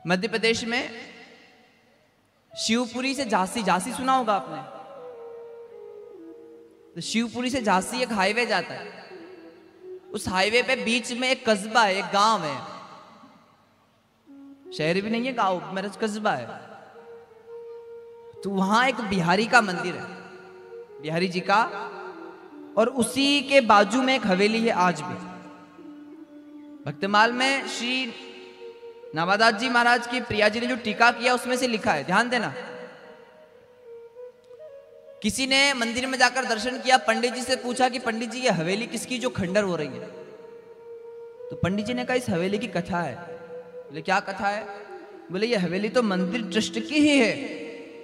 मध्य प्रदेश में शिवपुरी से झांसी, झांसी सुना होगा आपने, तो शिवपुरी से झांसी एक हाईवे जाता है। उस हाईवे पे बीच में एक कस्बा है, एक गांव है, शहर भी नहीं है, गांव मेरा कस्बा है। तो वहां एक बिहारी का मंदिर है, बिहारी जी का, और उसी के बाजू में एक हवेली है आज भी। भक्तमाल में श्री नवादास जी महाराज की प्रिया जी ने जो टीका किया उसमें से लिखा है, ध्यान देना। किसी ने मंदिर में जाकर दर्शन किया, पंडित जी से पूछा कि पंडित जी ये हवेली किसकी जो खंडर हो रही है? तो पंडित जी ने कहा इस हवेली की कथा है। बोले क्या कथा है? बोले ये हवेली तो मंदिर ट्रस्ट की ही है।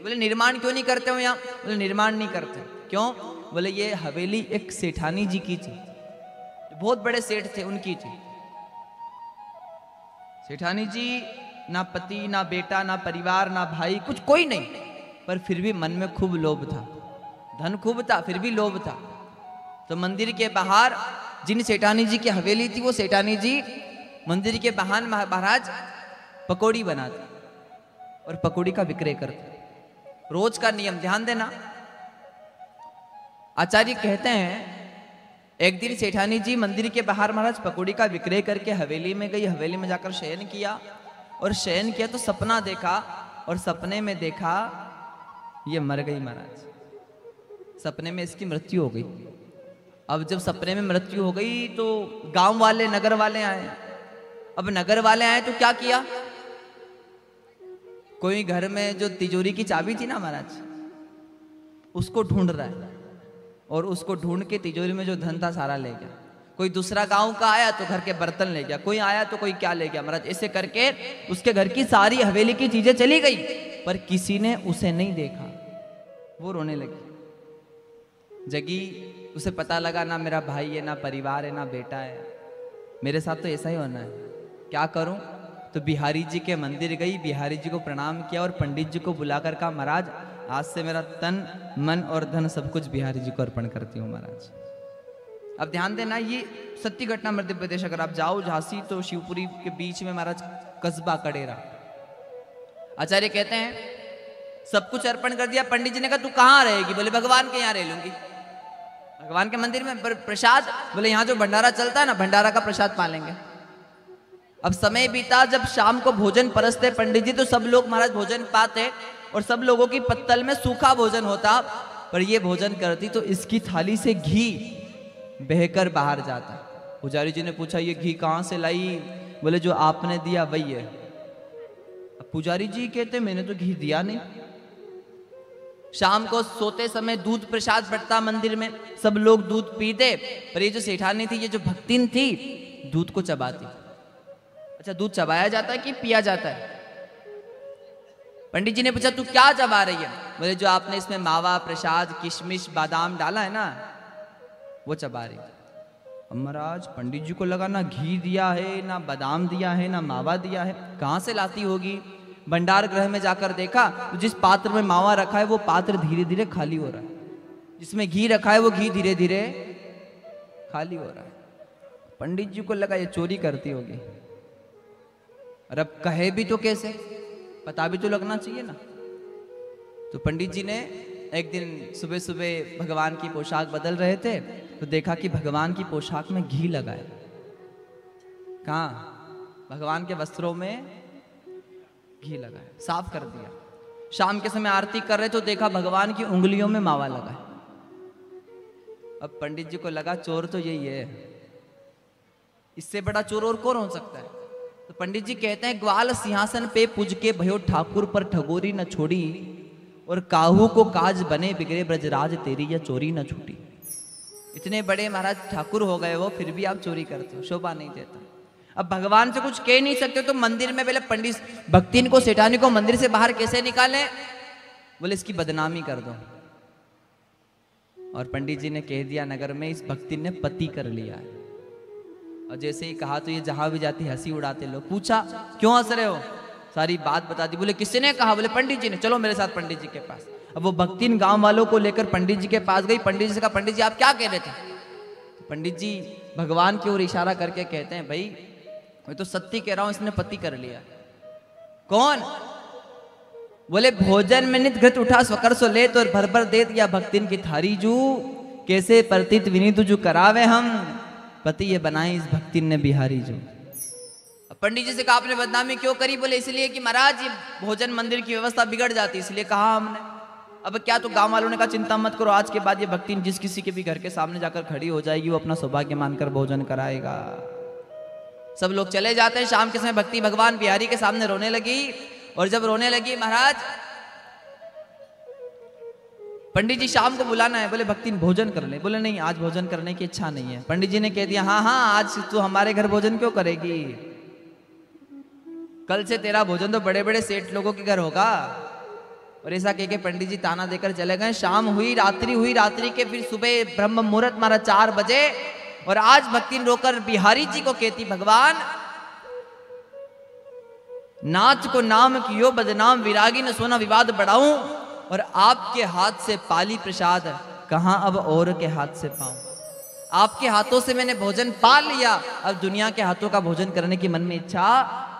बोले निर्माण क्यों नहीं करते हो यहाँ? बोले निर्माण नहीं करते। क्यों? बोले ये हवेली एक सेठानी जी की थी, बहुत बड़े सेठ थे, उनकी थी। सेठानी जी ना पति ना बेटा ना परिवार ना भाई, कुछ कोई नहीं, पर फिर भी मन में खूब लोभ था, धन खूब था, फिर भी लोभ था। तो मंदिर के बाहर जिन सेठानी जी की हवेली थी, वो सेठानी जी मंदिर के बाहर महाराज पकौड़ी बनाते और पकौड़ी का विक्रय करते। रोज का नियम, ध्यान देना। आचार्य कहते हैं एक दिन सेठानी जी मंदिर के बाहर महाराज पकौड़ी का विक्रय करके हवेली में गई। हवेली में जाकर शयन किया, और शयन किया तो सपना देखा, और सपने में देखा ये मर गई महाराज। सपने में इसकी मृत्यु हो गई। अब जब सपने में मृत्यु हो गई तो गांव वाले, नगर वाले आए। अब नगर वाले आए तो क्या किया? कोई घर में जो तिजोरी की चाबी थी ना महाराज, उसको ढूंढ रहा है, और उसको ढूंढ के तिजोरी में जो धन था सारा ले गया। कोई दूसरा गांव का आया तो घर के बर्तन ले गया, कोई आया तो कोई क्या ले गया महाराज। ऐसे करके उसके घर की सारी हवेली की चीजें चली गई, पर किसी ने उसे नहीं देखा। वो रोने लगी, जगी, उसे पता लगा ना मेरा भाई है, ना परिवार है, ना बेटा है, मेरे साथ तो ऐसा ही होना है, क्या करूं? तो बिहारी जी के मंदिर गई, बिहारी जी को प्रणाम किया और पंडित जी को बुलाकर कहा महाराज आज से मेरा तन मन और धन सब कुछ बिहारी जी को अर्पण करती हूँ महाराज। अब ध्यान देना, ये सत्य घटना मध्य प्रदेश। अगर आप जाओ झांसी तो शिवपुरी के बीच में महाराज कस्बा कडेरा। आचार्य कहते हैं सब कुछ अर्पण कर दिया। पंडित जी ने कहा तू कहाँ रहेगी? बोले भगवान के यहाँ रह लूंगी, भगवान के मंदिर में। प्रसाद? बोले यहाँ जो भंडारा चलता है ना, भंडारा का प्रसाद पालेंगे। अब समय बीता, जब शाम को भोजन परसते पंडित जी तो सब लोग महाराज भोजन पाते, और सब लोगों की पत्तल में सूखा भोजन होता, पर ये भोजन करती तो इसकी थाली से घी बहकर बाहर जाता। पुजारी जी ने पूछा ये घी कहाँ से लाई? बोले जो आपने दिया वही है। अब पुजारी जी कहते मैंने तो घी दिया नहीं। शाम को सोते समय दूध प्रसाद बटता मंदिर में, सब लोग दूध पीते, पर ये जो सेठानी थी, ये जो भक्तिन थी, दूध को चबाती। अच्छा, दूध चबाया जाता है कि पिया जाता है? पंडित जी ने पूछा तू क्या चबा रही है? बोले जो आपने इसमें मावा, प्रसाद, किशमिश, बादाम डाला है ना, वो चबा रही। अब महाराज पंडित जी को लगा ना घी दिया है, ना बादाम दिया है, ना मावा दिया है, कहाँ से लाती होगी? भंडार गृह में जाकर देखा तो जिस पात्र में मावा रखा है वो पात्र धीरे धीरे खाली हो रहा है, जिसमें घी रखा है वो घी धीरे धीरे खाली हो रहा है। पंडित जी को लगा ये चोरी करती होगी, और अब कहे भी तो कैसे, पता भी तो लगना चाहिए ना। तो पंडित जी ने एक दिन सुबह सुबह भगवान की पोशाक बदल रहे थे तो देखा कि भगवान की पोशाक में घी लगा है। कहाँ? भगवान के वस्त्रों में घी लगा है, साफ कर दिया। शाम के समय आरती कर रहे तो देखा भगवान की उंगलियों में मावा लगा है। अब पंडित जी को लगा चोर तो यही है, इससे बड़ा चोर और कौन हो सकता है? तो पंडित जी कहते हैं ग्वाल सिंहासन पे पूज के भयो ठाकुर पर ठगोरी न छोड़ी, और काहू को काज बने बिगड़े ब्रजराज तेरी या चोरी न छूटी। इतने बड़े महाराज ठाकुर हो गए वो, फिर भी आप चोरी करते हो, शोभा नहीं देता। अब भगवान से कुछ कह नहीं सकते तो मंदिर में पहले पंडित भक्तिन को, सेठानी को मंदिर से बाहर कैसे निकाले? बोले इसकी बदनामी कर दो। और पंडित जी ने कह दिया नगर में इस भक्तिन ने पति कर लिया है। और जैसे ही कहा तो ये जहां भी जाती हंसी उड़ाते लोग। पूछा क्यों हंस रहे हो? सारी बात बता दी। बोले किसने कहा? बोले पंडित जी ने। चलो मेरे साथ पंडित जी के पास। अब वो भक्तिन गांव वालों को लेकर पंडित जी के पास गई। पंडित जी से कहा पंडित जी आप क्या कह रहे थे? पंडित जी भगवान की ओर इशारा करके कहते हैं भाई मैं तो सत्य कह रहा हूं, इसने पति कर लिया। कौन? बोले भोजन में नित घृत उठा स्वकर सो ले, तो भर भर दे दिया भक्तिन की थारी जू, कैसे प्रतीत विनीत जो करावे हम, पति ये बनाई इस भक्तिन ने बिहारी जू। पंडित जी से कहा आपने बदनामी क्यों करी? बोले इसलिए कि महाराज ये भोजन मंदिर की व्यवस्था बिगड़ जाती, इसलिए कहा हमने। अब क्या, तो गांव वालों ने कहा चिंता मत करो, आज के बाद ये भक्तिन जिस किसी के भी घर के सामने जाकर खड़ी हो जाएगी, वो अपना सौभाग्य मानकर भोजन कराएगा। सब लोग चले जाते हैं। शाम के समय भक्ति भगवान बिहारी के सामने रोने लगी, और जब रोने लगी महाराज, पंडित जी शाम को बुलाना है। बोले भक्ति भोजन कर ले। बोले नहीं, आज भोजन करने की इच्छा नहीं है। पंडित जी ने कह दिया हाँ हाँ, आज तू हमारे घर भोजन क्यों करेगी, कल से तेरा भोजन तो बड़े बड़े सेठ लोगों के घर होगा। और ऐसा कह के पंडित जी ताना देकर चले गए। शाम हुई, रात्रि के फिर सुबह ब्रह्म मुहूर्त मारा 4 बजे, और आज भक्ति रोकर बिहारी जी को कहती भगवान नाच को नाम कियो बदनाम, विरागी न सोना विवाद बढ़ाऊं, और आपके हाथ से पाली प्रसाद कहां अब और के हाथ से पाऊं। आपके हाथों से मैंने भोजन पा लिया, अब दुनिया के हाथों का भोजन करने की मन में इच्छा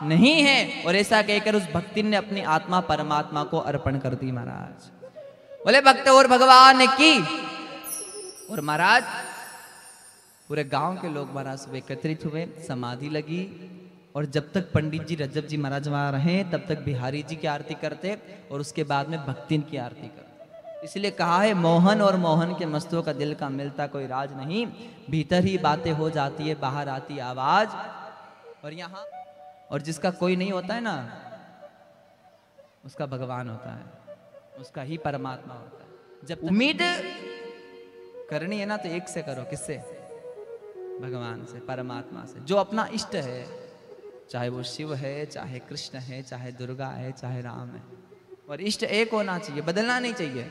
नहीं है। और ऐसा कहकर उस भक्ति ने अपनी आत्मा परमात्मा को अर्पण कर दी महाराज। बोले भक्त और भगवान की। और महाराज पूरे गांव के लोग महाराज सुबह एकत्रित हुए, समाधि लगी, और जब तक पंडित जी रज्जब जी महाराज वहां रहे तब तक बिहारी जी की आरती करते, और उसके बाद में भक्तिन की आरती करते। इसलिए कहा है मोहन और मोहन के मस्तों का दिल का मिलता कोई राज नहीं, भीतर ही बातें हो जाती है बाहर आती आवाज। और यहाँ और जिसका कोई नहीं होता है ना, उसका भगवान होता है, उसका ही परमात्मा होता है। जब उम्मीद करनी है ना तो एक से करो, किससे? भगवान से, परमात्मा से, जो अपना इष्ट है, चाहे वो शिव है, चाहे कृष्ण है, चाहे दुर्गा है, चाहे राम है। और इष्ट एक होना चाहिए, बदलना नहीं चाहिए।